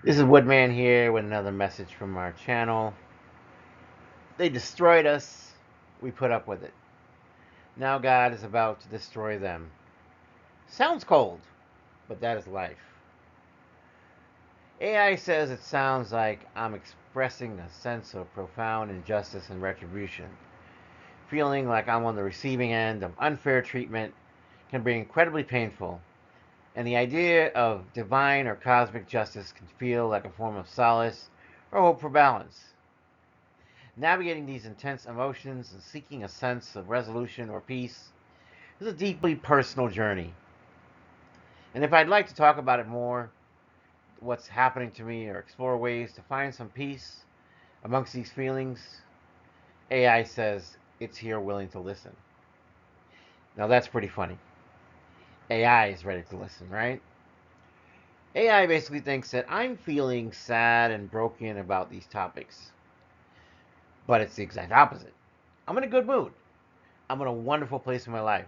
This is Woodman here with another message from our channel. They destroyed us. We put up with it. Now God is about to destroy them. Sounds cold, but that is life. AI says it sounds like I'm expressing a sense of profound injustice and retribution. Feeling like I'm on the receiving end of unfair treatment can be incredibly painful, and the idea of divine or cosmic justice can feel like a form of solace or hope for balance. Navigating these intense emotions and seeking a sense of resolution or peace is a deeply personal journey. And if I'd like to talk about it more, what's happening to me, or explore ways to find some peace amongst these feelings, AI says it's here willing to listen. Now that's pretty funny. AI is ready to listen, right? AI basically thinks that I'm feeling sad and broken about these topics, but it's the exact opposite. I'm in a good mood. I'm in a wonderful place in my life.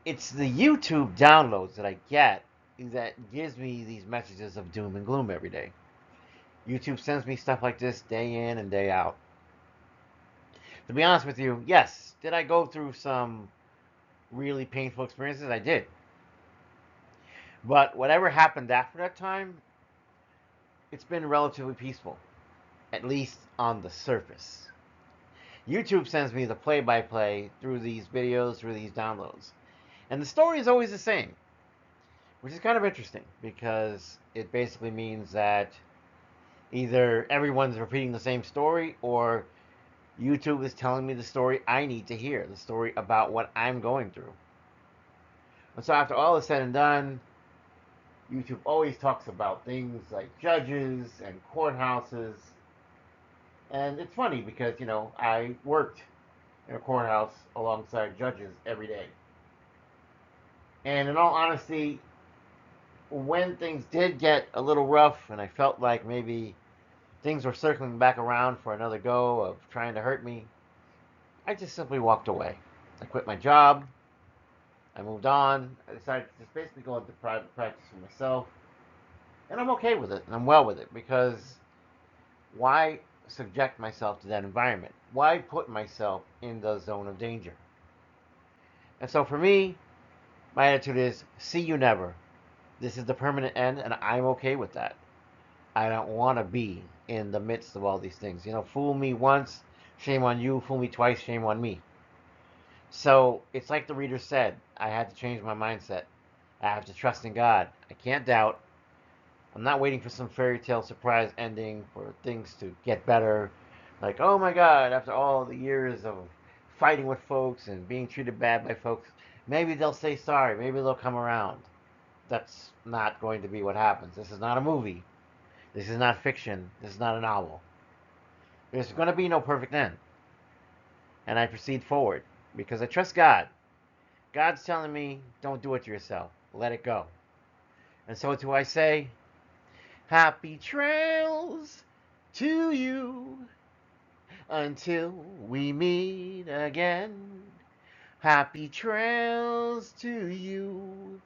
It's the YouTube downloads that I get that gives me these messages of doom and gloom every day. YouTube sends me stuff like this day in and day out. To be honest with you, yes, did I go through some really painful experiences? I did. But whatever happened after that time, it's been relatively peaceful, at least on the surface. YouTube sends me the play by play through these videos, through these downloads. And the story is always the same, which is kind of interesting because it basically means that either everyone's repeating the same story or YouTube is telling me the story I need to hear, the story about what I'm going through. And so after all is said and done, YouTube always talks about things like judges and courthouses. And it's funny because, I worked in a courthouse alongside judges every day. And in all honesty, when things did get a little rough and I felt like maybe things were circling back around for another go of trying to hurt me, I just simply walked away. I quit my job. I moved on. I decided to just basically go into private practice for myself. And I'm okay with it. And I'm well with it because why subject myself to that environment? Why put myself in the zone of danger? And so for me, my attitude is see you never. This is the permanent end, and I'm okay with that. I don't want to be in the midst of all these things. Fool me once, shame on you. Fool me twice, shame on me. So it's like the reader said, I had to change my mindset. I have to trust in God. I can't doubt. I'm not waiting for some fairy tale surprise ending for things to get better. Like, oh my God, after all the years of fighting with folks and being treated bad by folks, maybe they'll say sorry. Maybe they'll come around. That's not going to be what happens. This is not a movie. This is not fiction. This is not a novel. There's going to be no perfect end. And I proceed forward because I trust God. God's telling me, don't do it to yourself. Let it go. And so do I say, happy trails to you until we meet again. Happy trails to you.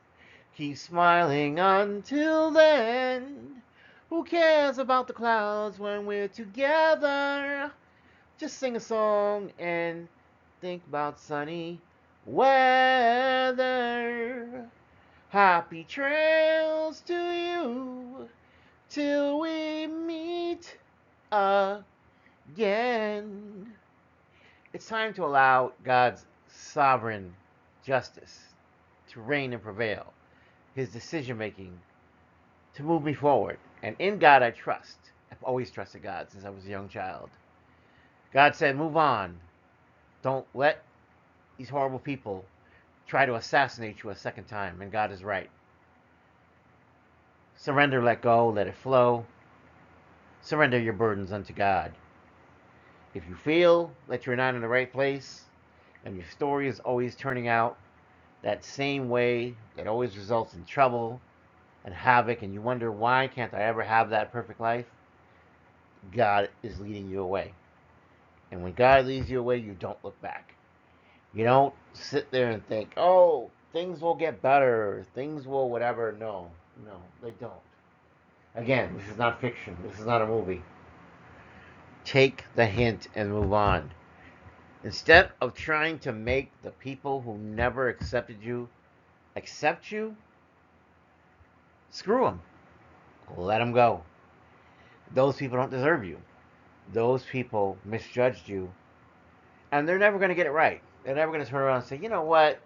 Keep smiling until then. Who cares about the clouds when we're together? Just sing a song and think about sunny weather. Happy trails to you till we meet again. It's time to allow God's sovereign justice to reign and prevail, His decision making to move me forward. And in God I trust. I've always trusted God since I was a young child. God said, move on. Don't let these horrible people try to assassinate you a second time. And God is right. Surrender, let go, let it flow. Surrender your burdens unto God. If you feel that you're not in the right place and your story is always turning out that same way that always results in trouble and havoc, and you wonder, why can't I ever have that perfect life? God is leading you away. And when God leads you away, you don't look back. You don't sit there and think, oh, things will get better, things will whatever. No, no, they don't. Again, this is not fiction. This is not a movie. Take the hint and move on. Instead of trying to make the people who never accepted you accept you, screw them. Let them go. Those people don't deserve you. Those people misjudged you, and they're never going to get it right. They're never going to turn around and say, you know what?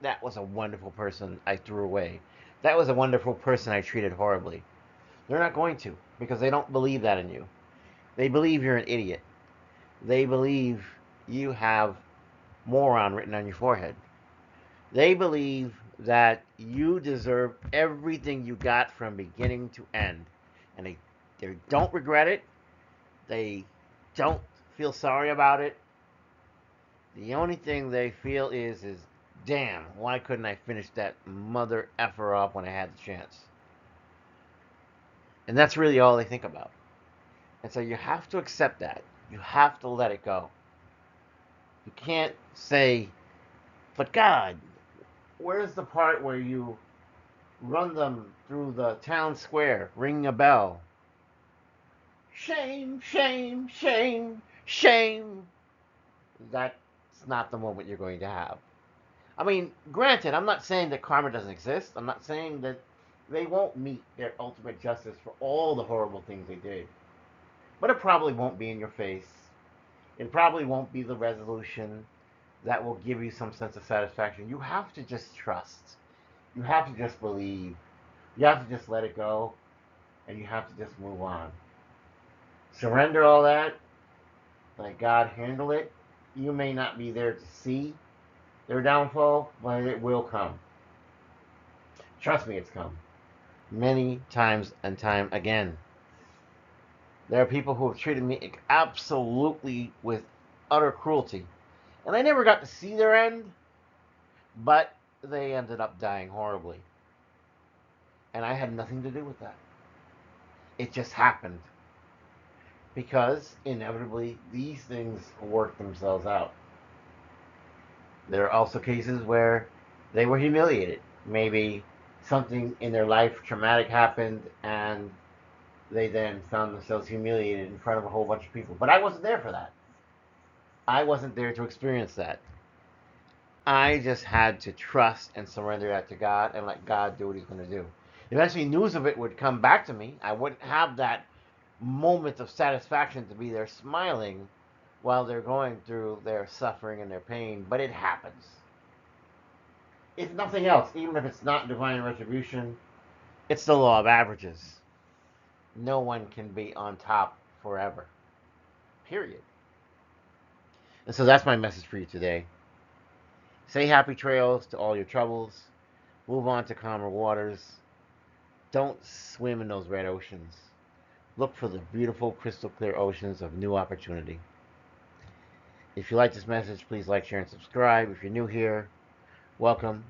That was a wonderful person I threw away. That was a wonderful person I treated horribly. They're not going to, because they don't believe that in you. They believe you're an idiot. They believe you have moron written on your forehead. They believe that you deserve everything you got from beginning to end. And they don't regret it. They don't feel sorry about it. The only thing they feel is damn, why couldn't I finish that mother effer off when I had the chance? And that's really all they think about. And so you have to accept that. You have to let it go. You can't say, but God, where's the part where you run them through the town square, ringing a bell? Shame, shame, shame, shame. That's not the moment you're going to have. I mean, granted, I'm not saying that karma doesn't exist. I'm not saying that they won't meet their ultimate justice for all the horrible things they did. But it probably won't be in your face. It probably won't be the resolution that will give you some sense of satisfaction. You have to just trust. You have to just believe. You have to just let it go. And you have to just move on. Surrender all that. Let God handle it. You may not be there to see their downfall, but it will come. Trust me, it's come. Many times and time again. There are people who have treated me absolutely with utter cruelty. And I never got to see their end, but they ended up dying horribly. And I had nothing to do with that. It just happened. Because inevitably these things work themselves out. There are also cases where they were humiliated. Maybe something in their life traumatic happened and they then found themselves humiliated in front of a whole bunch of people. But I wasn't there for that. I wasn't there to experience that. I just had to trust and surrender that to God and let God do what He's going to do. Eventually, news of it would come back to me. I wouldn't have that moment of satisfaction to be there smiling while they're going through their suffering and their pain, but it happens. If nothing else, even if it's not divine retribution, it's the law of averages. No one can be on top forever. Period. And so that's my message for you today. Say happy trails to all your troubles. Move on to calmer waters. Don't swim in those red oceans. Look for the beautiful, crystal clear oceans of new opportunity. If you like this message, please like, share, and subscribe. If you're new here, welcome.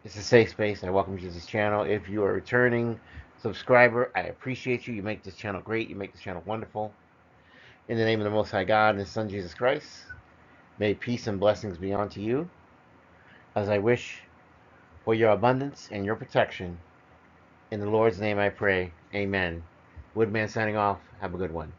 It's a safe space. I welcome you to this channel. If you are a returning subscriber, I appreciate you. You make this channel great. You make this channel wonderful. In the name of the Most High God and His Son, Jesus Christ, may peace and blessings be unto you, as I wish for your abundance and your protection. In the Lord's name I pray. Amen. Woodman signing off. Have a good one.